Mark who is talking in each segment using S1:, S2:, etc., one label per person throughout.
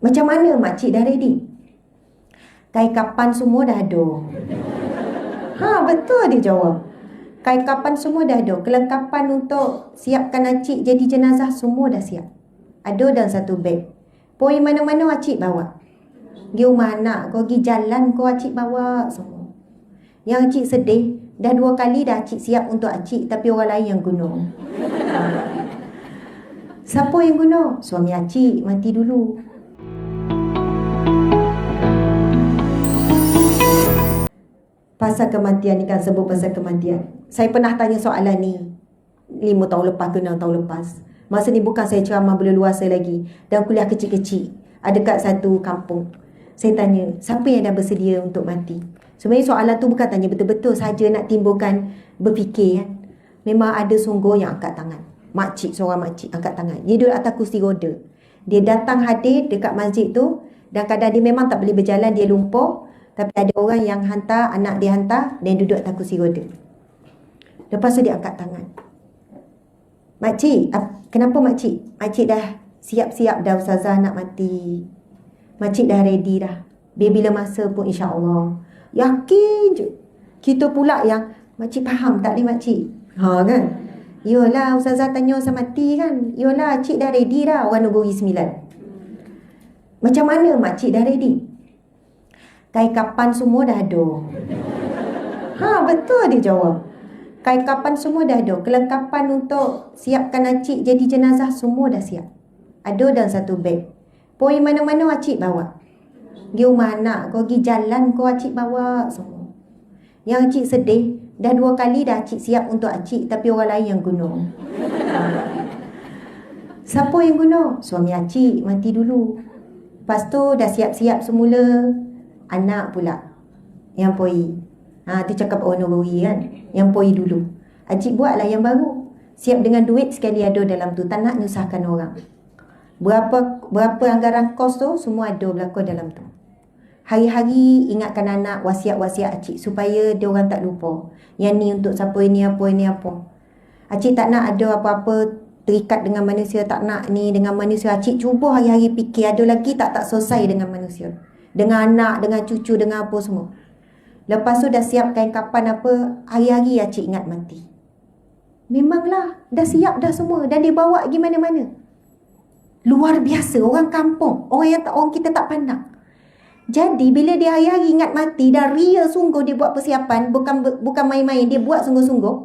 S1: Macam mana makcik dah ready? Kain-kapan semua dah ada. Betul dia jawab. Kain-kapan semua dah ada. Kelengkapan untuk siapkan acik jadi jenazah semua dah siap. Ada dalam satu beg. Pergi mana-mana acik bawa. Pergi rumah anak kau, pergi jalan kau acik bawa semua. Yang acik sedih, dah 2 kali dah acik siap untuk acik, tapi orang lain yang guna. Siapa yang guna? Suami acik mati dulu. Pasal kematian ni kan, sebut pasal kematian. Saya pernah tanya soalan ni 5 tahun lepas ke 6 tahun lepas. Masa ni bukan saya ceramah berleluasa lagi, dan kuliah kecil-kecil. Ada kat satu kampung. Saya tanya, siapa yang dah bersedia untuk mati? Sebenarnya soalan tu bukan tanya betul-betul saja nak timbulkan berfikir kan. Memang ada sungguh yang angkat tangan. Makcik, seorang makcik angkat tangan. Dia duduk atas kursi roda. Dia datang hadir dekat masjid tu, dan kadang dia memang tak boleh berjalan, dia lumpuh. Tapi ada orang yang hantar, anak dia hantar, dan duduk atas kursi roda. Lepas tu dia angkat tangan. Makcik, kenapa makcik? Makcik dah siap-siap dah ustazah nak mati. Makcik dah ready dah. Bila masa pun insya-Allah. Yakin je. Kita pula yang, makcik faham tak ni makcik? Kan? Yolah ustazah tanya saya mati kan? Yolah cik dah ready dah, orang Negeri 9. Macam mana makcik dah ready? Kain-kapan semua dah ada. Betul dia jawab. Kain-kapan semua dah ada. Kelengkapan untuk siapkan acik jadi jenazah semua dah siap. Ada dalam satu beg. Pergi mana-mana acik bawa. Pergi rumah anak kau, pergi jalan kau acik bawa semua. Yang acik sedih, dah 2 kali dah acik siap untuk acik, tapi orang lain yang guna. Siapa yang guna? Suami acik mati dulu. Lepas tu dah siap-siap semula. Anak pula yang pergi. Tu cakap orang Nururi kan, yang pergi dulu. Acik buatlah yang baru. Siap dengan duit sekali ada dalam tu. Tak nak nyusahkan orang. Berapa anggaran kos tu, semua ada berlaku dalam tu. Hari-hari ingatkan anak, wasiat-wasiat acik supaya dia orang tak lupa. Yang ni untuk siapa, ini apa. Acik tak nak ada apa-apa terikat dengan manusia, tak nak ni dengan manusia. Acik cuba hari-hari fikir ada lagi tak selesai dengan manusia. Dengan anak, dengan cucu, dengan apa semua. Lepas tu dah siap kain-kapan apa, hari-hari acik ingat mati. Memanglah, dah siap dah semua. Dan dia bawa pergi mana-mana. Luar biasa, orang kampung. Orang kita tak pandang. Jadi, bila dia hari-hari ingat mati, dah ria sungguh dia buat persiapan. Bukan main-main, dia buat sungguh-sungguh.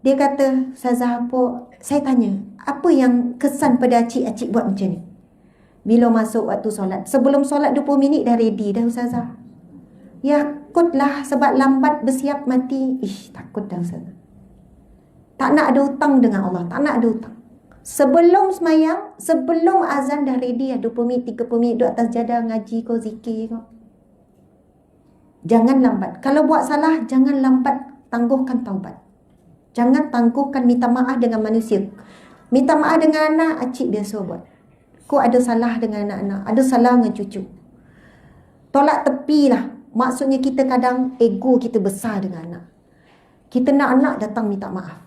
S1: Dia kata, Ustazah apa? Saya tanya, apa yang kesan pada acik buat macam ni? Bila masuk waktu solat, sebelum solat 20 minit dah ready dah Ustazah. Ya, takutlah sebab lambat bersiap mati. Takut dah Ustazah. Tak nak ada hutang dengan Allah, tak nak ada hutang. Sebelum semayang, sebelum azan dah ready 20 minit, 30 minit duduk atas jadah ngaji kau, zikir kau. Jangan lambat. Kalau buat salah, jangan lambat, tangguhkan taubat. Jangan tangguhkan minta maaf dengan manusia. Minta maaf dengan anak, acik biasa buat. Kau ada salah dengan anak-anak, ada salah dengan cucu. Tolak tepilah. Maksudnya kita kadang ego kita besar dengan anak. Kita nak anak datang minta maaf.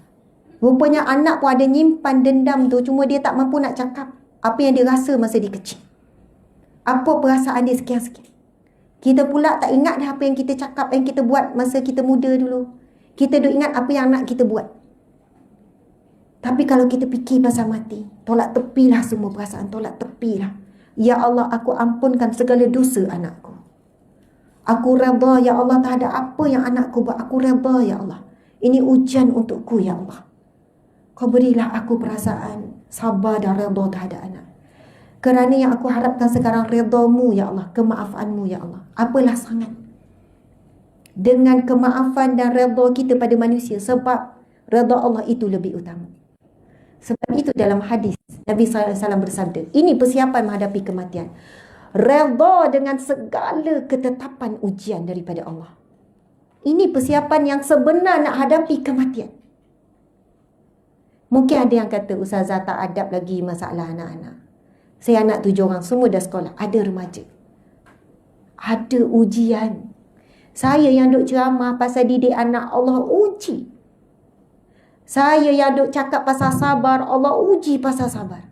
S1: Rupanya anak pun ada nyimpan dendam tu, cuma dia tak mampu nak cakap apa yang dia rasa masa dia kecil. Apa perasaan dia sekian-sekian. Kita pula tak ingat dah apa yang kita cakap, yang kita buat masa kita muda dulu. Kita duk ingat apa yang anak kita buat. Tapi kalau kita fikir pasal mati, tolak tepilah semua perasaan, tolak tepilah. Ya Allah, aku ampunkan segala dosa anakku. Aku redha ya Allah terhadap apa yang anakku buat. Aku redha ya Allah. Ini ujian untukku ya Allah. Kau berilah aku perasaan sabar dan redha terhadap anak. Kerana yang aku harapkan sekarang redha-Mu ya Allah, kemaafanmu ya Allah. Apalah sangat dengan kemaafan dan redha kita pada manusia, sebab redha Allah itu lebih utama. Sebab itu dalam hadis Nabi SAW bersabda, ini persiapan menghadapi kematian. Redha dengan segala ketetapan ujian daripada Allah. Ini persiapan yang sebenar nak hadapi kematian. Mungkin ada yang kata, Ustazah tak adab lagi masalah anak-anak. Saya anak 7 orang, semua dah sekolah. Ada remaja. Ada ujian. Saya yang duk ceramah pasal didik anak, Allah uji. Saya yang duk cakap pasal sabar, Allah uji pasal sabar.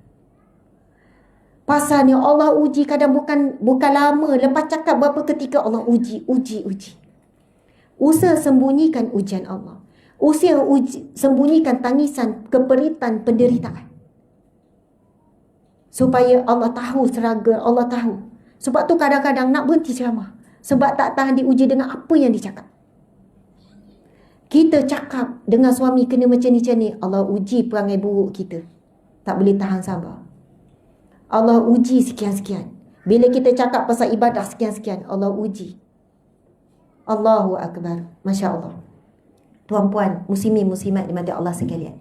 S1: Pasalnya Allah uji kadang bukan lama. Lepas cakap berapa ketika Allah uji. Usaha sembunyikan ujian Allah. Usaha sembunyikan tangisan, keperitan, penderitaan. Supaya Allah tahu struggle, Allah tahu. Sebab tu kadang-kadang nak berhenti ceramah. Sebab tak tahan diuji dengan apa yang dicakap. Kita cakap dengan suami kena macam ni. Allah uji perangai buruk kita. Tak boleh tahan sabar. Allah uji sekian-sekian. Bila kita cakap pasal ibadah sekian-sekian, Allah uji. Allahu Akbar. Masya Allah. Tuan-puan, muslimin, muslimat dimati Allah sekalian.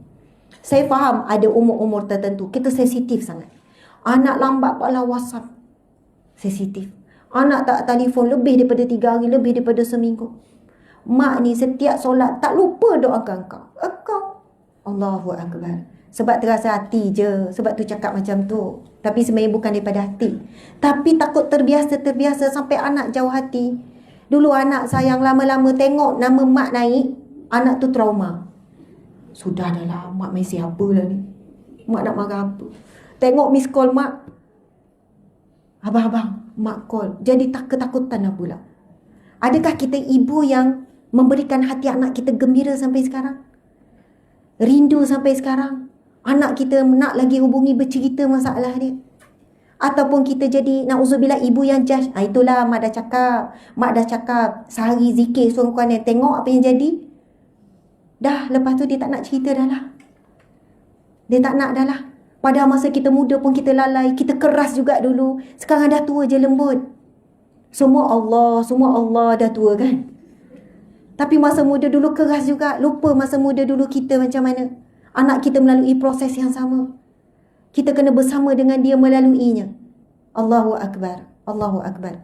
S1: Saya faham ada umur-umur tertentu. Kita sensitif sangat. Anak lambat pula WhatsApp. Sensitif. Anak tak telefon lebih daripada 3 hari, lebih daripada seminggu. Mak ni setiap solat tak lupa doakan kau. Allahu Akbar. Sebab terasa hati je. Sebab tu cakap macam tu. Tapi sebenarnya bukan daripada hati. Tapi takut terbiasa sampai anak jauh hati. Dulu anak sayang lama-lama tengok nama mak naik, anak tu trauma. Sudah dah lah, mak main siapa lah ni. Mak nak marah apa? Tengok miss call mak. Abang-abang, mak call. Jadi ketakutan lah pula. Adakah kita ibu yang memberikan hati anak kita gembira sampai sekarang? Rindu sampai sekarang? Anak kita nak lagi hubungi bercerita masalah dia? Ataupun kita jadi na'udzubillah ibu yang judge. Itulah mak dah cakap sehari zikir suruh kawan tengok apa yang jadi. Dah lepas tu dia tak nak cerita dah lah. Dia tak nak dah lah. Pada masa kita muda pun kita lalai, kita keras juga dulu. Sekarang dah tua je lembut. Semua Allah dah tua kan. Tapi masa muda dulu keras juga. Lupa masa muda dulu kita macam mana. Anak kita melalui proses yang sama. Kita kena bersama dengan dia melaluinya. Allahu Akbar. Allahu Akbar.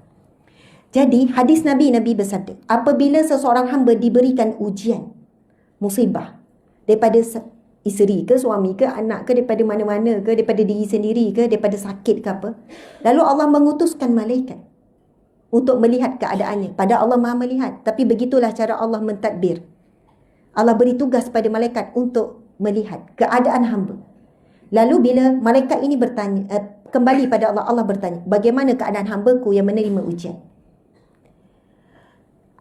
S1: Jadi hadis Nabi bersabda, apabila seseorang hamba diberikan ujian, musibah, daripada isteri ke, suami ke, anak ke, daripada mana-mana ke, daripada diri sendiri ke, daripada sakit ke apa, lalu Allah mengutuskan malaikat untuk melihat keadaannya. Padahal Allah Maha melihat. Tapi begitulah cara Allah mentadbir. Allah beri tugas pada malaikat untuk melihat keadaan hamba. Lalu bila malaikat ini bertanya, kembali pada Allah, Allah bertanya, bagaimana keadaan hamba-Ku yang menerima ujian?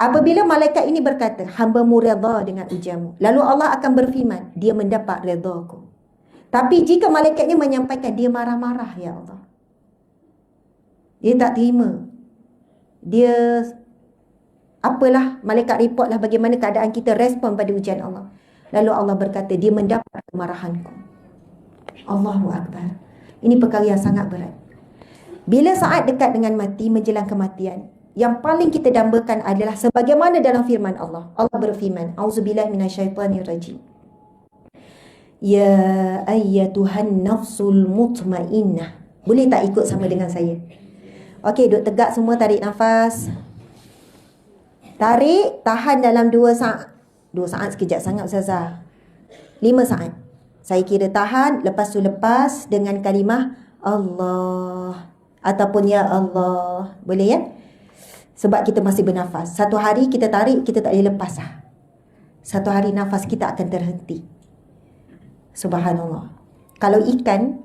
S1: Apabila malaikat ini berkata, hamba-Mu redha dengan ujianmu, lalu Allah akan berfirman, dia mendapat redha-Ku. Tapi jika malaikat ini menyampaikan, dia marah-marah, ya Allah, dia tak terima, dia apalah, malaikat report lah bagaimana keadaan kita respon pada ujian Allah. Lalu Allah berkata, dia mendapat kemarahan-Ku. Allahu Akbar. Ini perkara yang sangat berat. Bila saat dekat dengan mati, menjelang kematian, yang paling kita dambakan adalah sebagaimana dalam firman Allah. Allah berfirman, A'udzubillahi minasyaitanirrajim. Ya ayyatuhan nafsul mutmainnah. Boleh tak ikut sama dengan saya? Okey, duduk tegak semua, tarik nafas. Tarik, tahan dalam 2 saat. 2 saat sekejap sangat Ustazah. 5 saat. Saya kira tahan, lepas tu lepas dengan kalimah Allah. Ataupun ya Allah. Boleh ya? Sebab kita masih bernafas. Satu hari kita tarik, kita tak boleh lepas lah. Satu hari nafas kita akan terhenti. Subhanallah. Kalau ikan,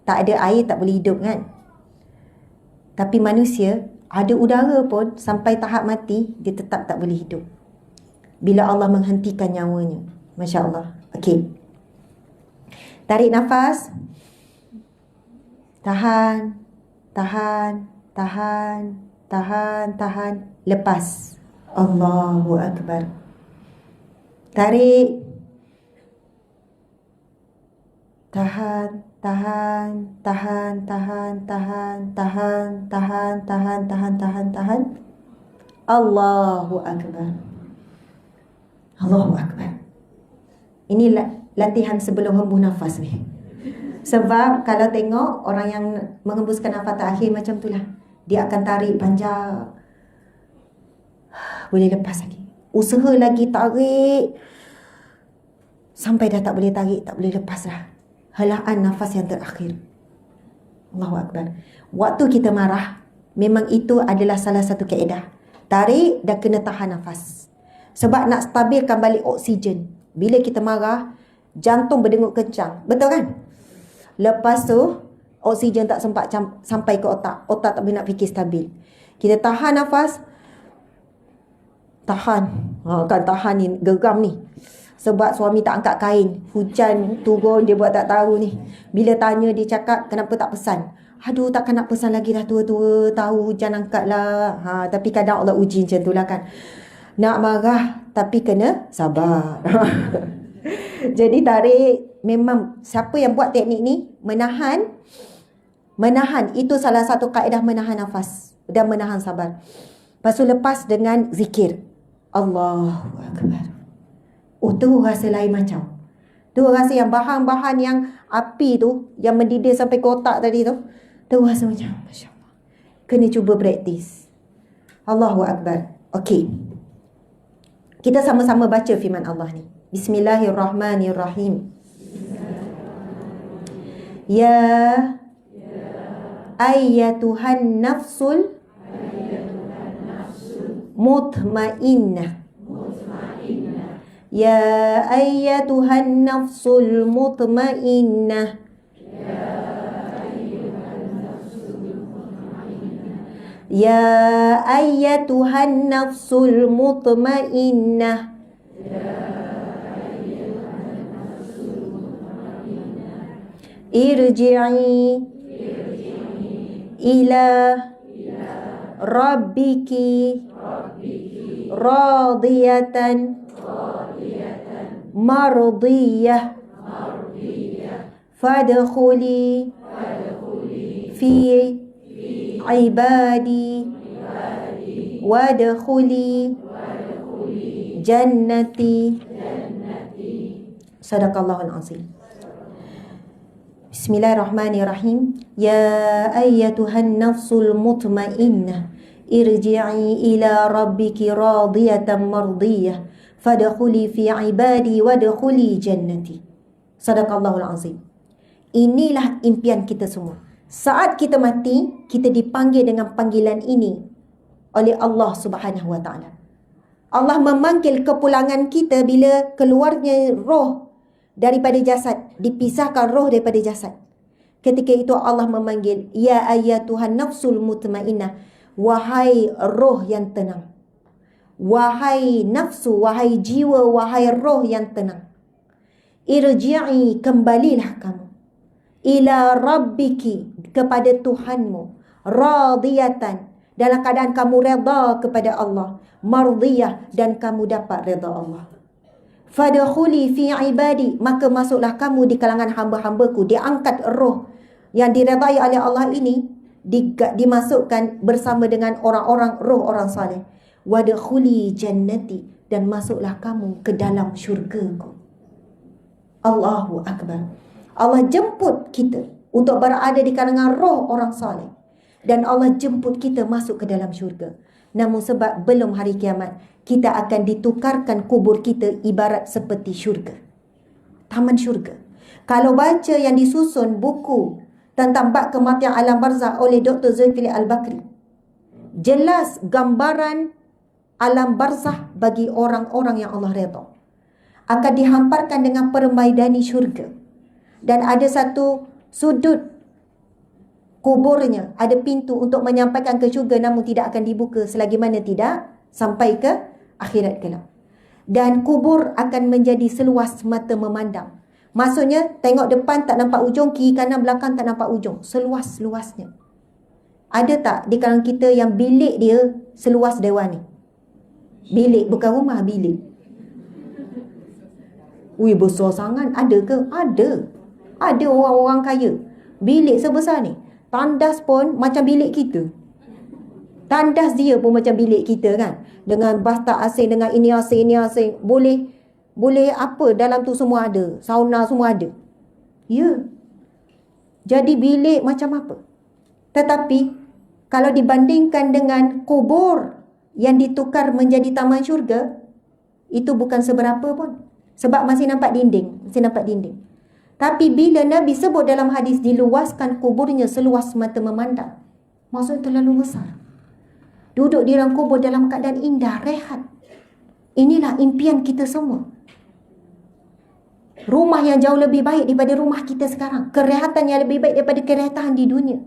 S1: tak ada air tak boleh hidup kan? Tapi manusia, ada udara pun sampai tahap mati, dia tetap tak boleh hidup. Bila Allah menghentikan nyawanya. Masya Allah. Okey. Tarik nafas. Tahan. Tahan. Lepas. Allahu Akbar. Tarik. Tahan. Allahu Akbar. Allahu Akbar. Ini latihan sebelum hembus nafas ni. Sebab kalau tengok orang yang menghembuskan nafas terakhir macam itulah. Dia akan tarik panjang. Boleh lepas lagi. Usaha lagi tarik. Sampai dah tak boleh tarik, tak boleh lepas dah. Helaan nafas yang terakhir. Allahu Akbar. Waktu kita marah, memang itu adalah salah satu kaedah. Tarik dan kena tahan nafas. Sebab nak stabilkan balik oksigen. Bila kita marah, jantung berdengut kencang. Betul kan? Lepas tu, Oksigen tak sempat sampai ke otak. Otak tak boleh nak fikir stabil. Kita tahan nafas. Tahan. Kan tahan ni, geram ni. Sebab suami tak angkat kain. Hujan turun, dia buat tak tahu ni. Bila tanya, dia cakap, kenapa tak pesan? Aduh, takkan nak pesan lagi dah tua-tua. Tahu hujan angkat lah. Tapi kadang Allah uji macam tu lah kan. Nak marah, tapi kena sabar. Jadi tarik, memang siapa yang buat teknik ni, menahan, itu salah satu kaedah menahan nafas dan menahan sabar. Lepas tu lepas dengan zikir. Allahu Akbar. Tu rasa lain macam. Tu rasa yang bahan-bahan yang api tu, yang mendidih sampai ke otak tadi tu, tu rasa macam, Masya Allah. Kena cuba praktis. Allahu Akbar. Okey. Kita sama-sama baca firman Allah ni. Bismillahirrahmanirrahim. Ya ayyatuhan nafsul mutmainnah. Ya ayyatuhan nafsul mutmainnah. Ya ayyatuhan nafsul mutmainnah. Irji'i ila rabbiki radiyatan mardiyah fadkhuli fi ibadi wadkhuli jannati. Sadaqallahul azim. Bismillahirrahmanirrahim. Ya ayyatuhan nafsul mutmainnah, irji'i ila rabbiki radiyatan mardiyah fadkhuli fi ibadi wadkhuli jannati. Sadaqallahul azim. Inilah impian kita semua. Saat kita mati, kita dipanggil dengan panggilan ini oleh Allah Subhanahu wa taala. Allah memanggil kepulangan kita bila keluarnya roh daripada jasad, dipisahkan roh daripada jasad. Ketika itu Allah memanggil, ya ayyatuhan nafsul mutmainnah, wahai roh yang tenang. Wahai nafsu, wahai jiwa, wahai roh yang tenang. Irji'i, kembalilah kamu. Ila rabbiki, kepada Tuhanmu. Radiyatan, dalam keadaan kamu redha kepada Allah. Mardiyah, dan kamu dapat redha Allah. Fadkhuli fi ibadi, maka masuklah kamu di kalangan hamba-hambaku. Diangkat roh yang diredai oleh Allah ini, dimasukkan bersama dengan orang-orang roh orang saleh. Wadkhuli jannati, dan masuklah kamu ke dalam syurgaku. Allahu Akbar. Allah jemput kita untuk berada di kalangan roh orang saleh, dan Allah jemput kita masuk ke dalam syurga. Namun sebab belum hari kiamat, kita akan ditukarkan kubur kita ibarat seperti syurga. Taman syurga. Kalau baca yang disusun buku tentang bab kematian alam barzakh oleh Dr. Zulkifli Al-Bakri, jelas gambaran alam barzakh bagi orang-orang yang Allah redha akan dihamparkan dengan permaidani syurga. Dan ada satu sudut kuburnya, ada pintu untuk menyampaikan ke syurga, namun tidak akan dibuka selagi mana tidak sampai ke akhirat kelak. Dan kubur akan menjadi seluas mata memandang. Maksudnya tengok depan tak nampak ujung, kiri kanan belakang tak nampak ujung, seluas-luasnya. Ada tak di kalangan kita yang bilik dia seluas dewan ni? Bilik, bukan rumah, bilik. Ui, besar sangat. Ada ke? Ada. Ada orang-orang kaya bilik sebesar ni. Tandas pun macam bilik kita. Tandas dia pun macam bilik kita kan. Dengan bathtub asing, dengan ini asing. Boleh apa dalam tu semua ada. Sauna semua ada. Ya. Jadi bilik macam apa? Tetapi kalau dibandingkan dengan kubur yang ditukar menjadi taman syurga, itu bukan seberapa pun. Sebab masih nampak dinding. Tapi bila Nabi sebut dalam hadis, diluaskan kuburnya seluas mata memandang, maksudnya terlalu besar. Duduk di dalam kubur dalam keadaan indah, rehat. Inilah impian kita semua. Rumah yang jauh lebih baik daripada rumah kita sekarang. Kerehatan yang lebih baik daripada kerehatan di dunia.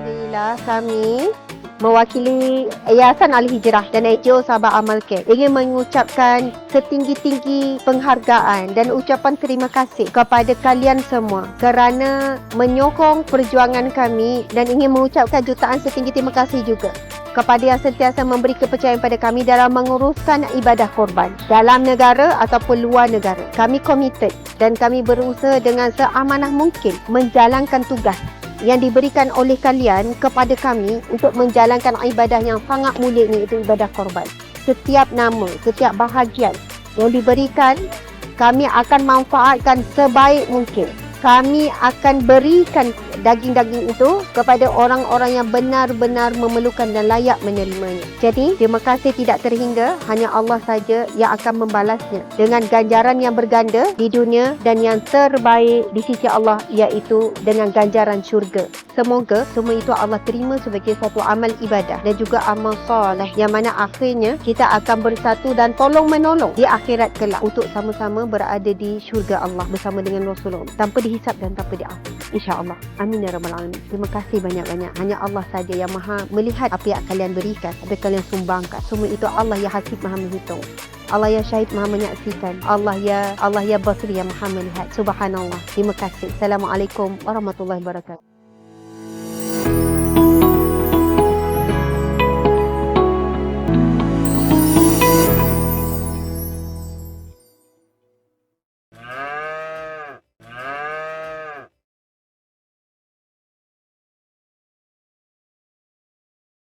S2: Alhamdulillah, kami mewakili Yayasan Al-Hijrah dan NGO Sabah Amal Care ingin mengucapkan setinggi-tinggi penghargaan dan ucapan terima kasih kepada kalian semua kerana menyokong perjuangan kami, dan ingin mengucapkan jutaan setinggi terima kasih juga kepada yang sentiasa memberi kepercayaan pada kami dalam menguruskan ibadah korban dalam negara ataupun luar negara. Kami komited dan kami berusaha dengan seamanah mungkin menjalankan tugas yang diberikan oleh kalian kepada kami untuk menjalankan ibadah yang sangat mulia ini, itu ibadah korban. Setiap nama, setiap bahagian yang diberikan, kami akan manfaatkan sebaik mungkin. Kami akan berikan daging-daging itu kepada orang-orang yang benar-benar memerlukan dan layak menerimanya. Jadi, terima kasih tidak terhingga, hanya Allah saja yang akan membalasnya dengan ganjaran yang berganda di dunia dan yang terbaik di sisi Allah, iaitu dengan ganjaran syurga. Semoga semua itu Allah terima sebagai satu amal ibadah dan juga amal soleh yang mana akhirnya kita akan bersatu dan tolong-menolong di akhirat kelak untuk sama-sama berada di syurga Allah bersama dengan Rasulullah tanpa dihisap dan tanpa diampun, insya-Allah. Amin ya rabbal alamin. Terima kasih banyak-banyak. Hanya Allah saja yang Maha melihat apa yang kalian berikan, apa yang kalian sumbangkan. Semua itu Allah yang Hasib, Maha menghitung. Allah ya Syahid, Maha menyaksikan. Allah ya Basri, yang Maha melihat. Subhanallah. Terima kasih. Assalamualaikum warahmatullahi wabarakatuh.